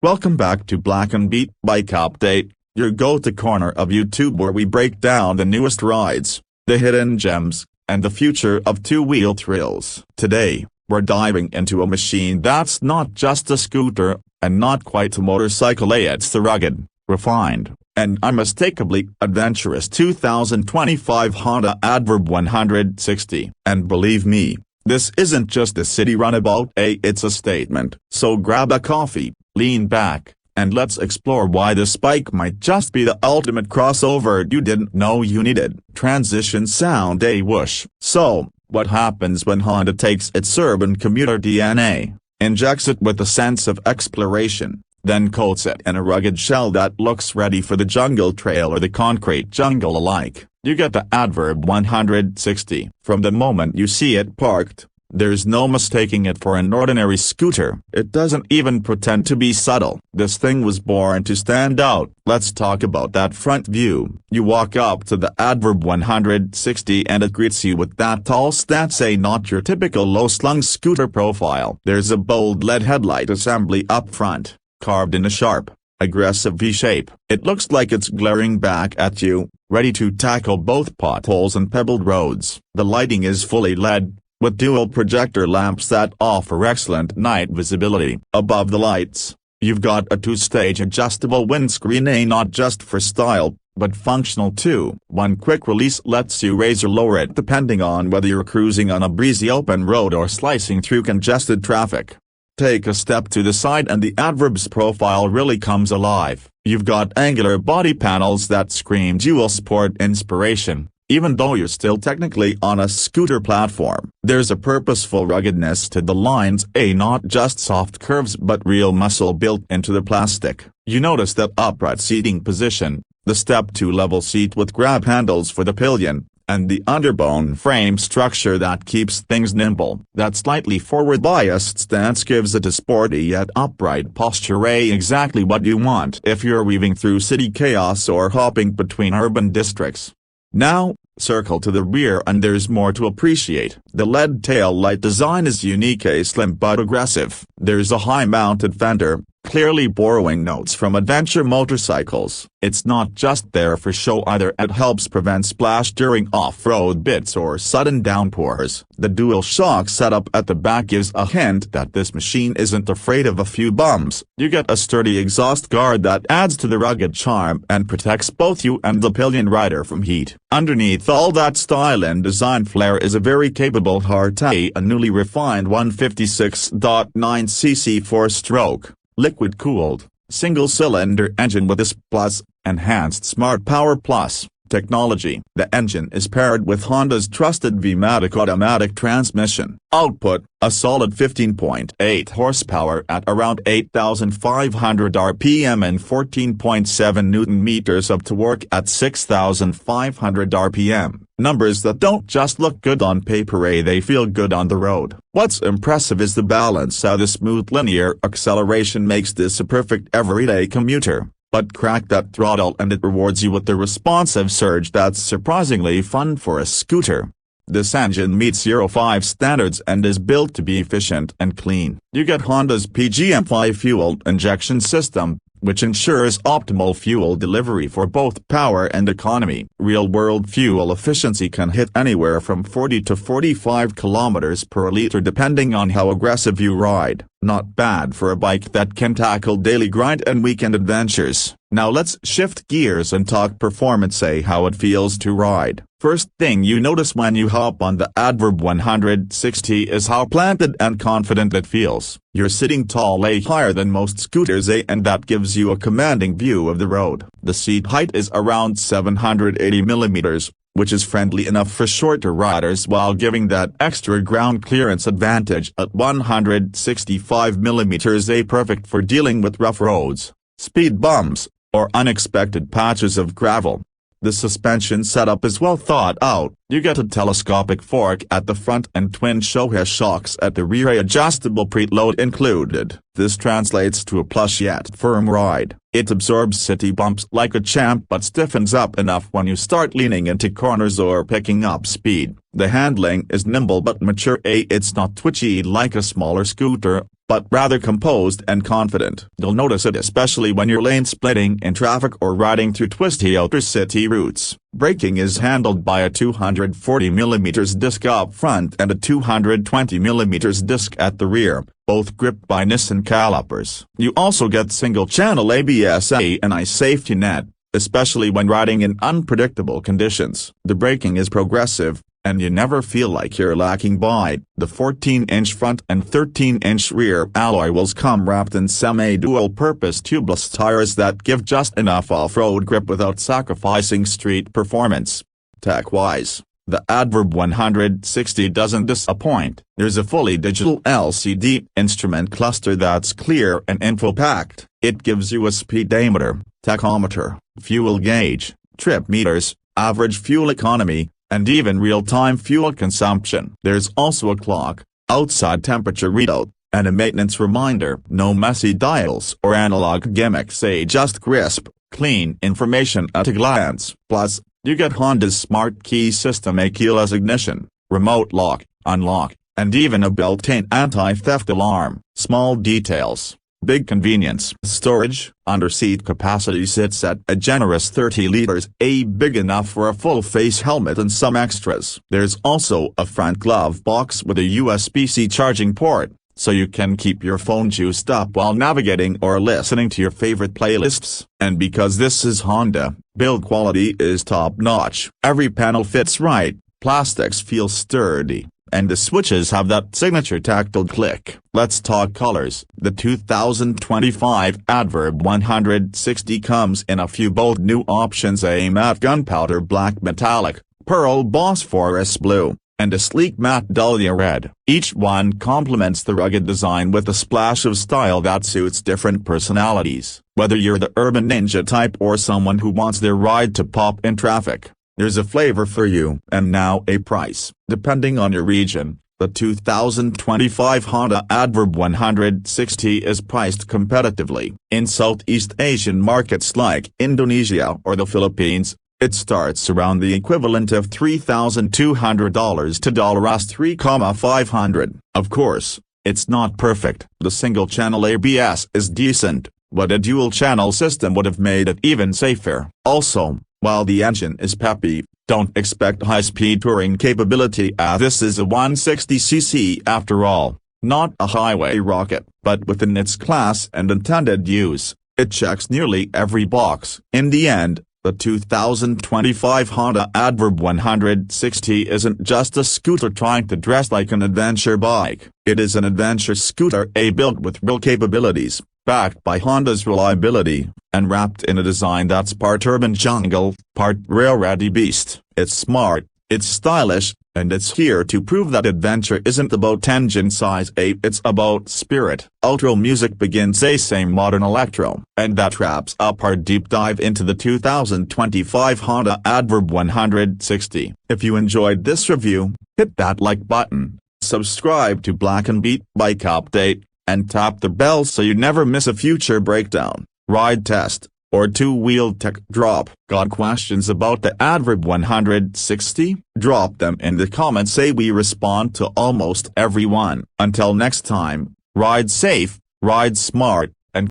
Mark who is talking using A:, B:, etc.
A: Welcome back to Blacken Beet Bike Update, your go-to corner of YouTube where we break down the newest rides, the hidden gems, and the future of two-wheel thrills. Today, we're diving into a machine that's not just a scooter, and not quite a motorcycle. It's the rugged, refined, and unmistakably adventurous 2025 Honda Adverb 160. And believe me, this isn't just a city runabout, it's a statement. So grab a coffee, lean back, and let's explore why this bike might just be the ultimate crossover you didn't know you needed. Transition sound, a whoosh. So, what happens when Honda takes its urban commuter DNA, injects it with a sense of exploration, then coats it in a rugged shell that looks ready for the jungle trail or the concrete jungle alike? You get the Adverb 160. From the moment you see it parked, there's no mistaking it for an ordinary scooter. It doesn't even pretend to be subtle. This thing was born to stand out. Let's talk about that front view. You walk up to the Adverb 160 and it greets you with that tall stance, not your typical low-slung scooter profile. There's a bold LED headlight assembly up front, carved in a sharp, aggressive V-shape. It looks like it's glaring back at you, ready to tackle both potholes and pebbled roads. The lighting is fully LED, with dual projector lamps that offer excellent night visibility. Above the lights, you've got a two-stage adjustable windscreen, not just for style, but functional too. One quick release lets you raise or lower it depending on whether you're cruising on a breezy open road or slicing through congested traffic. Take a step to the side and the Adverb's profile really comes alive. You've got angular body panels that scream dual sport inspiration, even though you're still technically on a scooter platform. There's a purposeful ruggedness to the lines, not just soft curves but real muscle built into the plastic. You notice that upright seating position, the step-2 level seat with grab handles for the pillion, and the underbone frame structure that keeps things nimble. That slightly forward-biased stance gives it a sporty yet upright posture, exactly what you want if you're weaving through city chaos or hopping between urban districts. Now, circle to the rear and there's more to appreciate. The LED tail light design is unique, slim but aggressive. There's a high-mounted fender, clearly borrowing notes from adventure motorcycles. It's not just there for show either, it helps prevent splash during off-road bits or sudden downpours. The dual shock setup at the back gives a hint that this machine isn't afraid of a few bumps. You get a sturdy exhaust guard that adds to the rugged charm and protects both you and the pillion rider from heat. Underneath all that style and design flair is a very capable heart, a newly refined 156.9cc 4-stroke, liquid-cooled, single-cylinder engine with this plus, enhanced Smart Power Plus technology. The engine is paired with Honda's trusted V-matic automatic transmission. Output, a solid 15.8 horsepower at around 8,500 RPM and 14.7 Newton-meters of torque at 6,500 RPM. Numbers that don't just look good on paper, they feel good on the road. What's impressive is the balance, how the smooth linear acceleration makes this a perfect everyday commuter. But crack that throttle and it rewards you with the responsive surge that's surprisingly fun for a scooter. This engine meets Euro 5 standards and is built to be efficient and clean. You get Honda's PGM5 fuel injection system, which ensures optimal fuel delivery for both power and economy. Real-world fuel efficiency can hit anywhere from 40 to 45 kilometers per liter depending on how aggressive you ride. Not bad for a bike that can tackle daily grind and weekend adventures. Now let's shift gears and talk performance, how it feels to ride. First thing you notice when you hop on the Adverb 160 is how planted and confident it feels. You're sitting tall, higher than most scooters, and that gives you a commanding view of the road. The seat height is around 780 millimeters, which is friendly enough for shorter riders while giving that extra ground clearance advantage at 165 millimeters, perfect for dealing with rough roads, speed bumps, or unexpected patches of gravel. The suspension setup is well thought out. You get a telescopic fork at the front and twin Showa shocks at the rear, adjustable preload included. This translates to a plush yet firm ride. It absorbs city bumps like a champ but stiffens up enough when you start leaning into corners or picking up speed. The handling is nimble but mature. It's not twitchy like a smaller scooter, but rather composed and confident. You'll notice it especially when you're lane splitting in traffic or riding through twisty outer city routes. Braking is handled by a 240mm disc up front and a 220mm disc at the rear, both gripped by Nissan calipers. You also get single-channel ABS and a safety net, especially when riding in unpredictable conditions. The braking is progressive, and you never feel like you're lacking bite. The 14-inch front and 13-inch rear alloy wheels come wrapped in semi-dual-purpose tubeless tires that give just enough off-road grip without sacrificing street performance. Tech-wise, the Adverb 160 doesn't disappoint. There's a fully digital LCD instrument cluster that's clear and info-packed. It gives you a speedometer, tachometer, fuel gauge, trip meters, average fuel economy, and even real-time fuel consumption. There's also a clock, outside temperature readout, and a maintenance reminder. No messy dials or analog gimmicks, just crisp, clean information at a glance. Plus, you get Honda's smart key system, a keyless ignition, remote lock, unlock, and even a built-in anti-theft alarm. Small details, big convenience. Storage, under-seat capacity sits at a generous 30 liters, big enough for a full-face helmet and some extras. There's also a front glove box with a USB-C charging port, so you can keep your phone juiced up while navigating or listening to your favorite playlists. And because this is Honda, build quality is top-notch. Every panel fits right, plastics feel sturdy, and the switches have that signature tactile click. Let's talk colors. The 2025 Adverb 160 comes in a few bold new options: a matte gunpowder black metallic, pearl phosphorus blue, and a sleek matte dahlia red. Each one complements the rugged design with a splash of style that suits different personalities. Whether you're the urban ninja type or someone who wants their ride to pop in traffic, there's a flavor for you. And now a price. Depending on your region, the 2025 Honda Adverb 160 is priced competitively. In Southeast Asian markets like Indonesia or the Philippines, it starts around the equivalent of $3,200 to $3,500. Of course, it's not perfect. The single-channel ABS is decent, but a dual-channel system would have made it even safer. Also, while the engine is peppy, don't expect high-speed touring capability, as this is a 160cc after all, not a highway rocket. But within its class and intended use, it checks nearly every box. In the end, the 2025 Honda Adverb 160 isn't just a scooter trying to dress like an adventure bike. It is an adventure scooter, built with real capabilities, backed by Honda's reliability, and wrapped in a design that's part urban jungle, part rail-ready beast. It's smart, it's stylish, and it's here to prove that adventure isn't about engine size, it's about spirit. Ultra music begins, same modern electro. And that wraps up our deep dive into the 2025 Honda Adverb 160. If you enjoyed this review, hit that like button, subscribe to Blacken Beet Bike Update, and tap the bell so you never miss a future breakdown, ride test, or two-wheel tech drop. Got questions about the Adverb 160? Drop them in the comments. We respond to almost everyone. Until next time, ride safe, ride smart,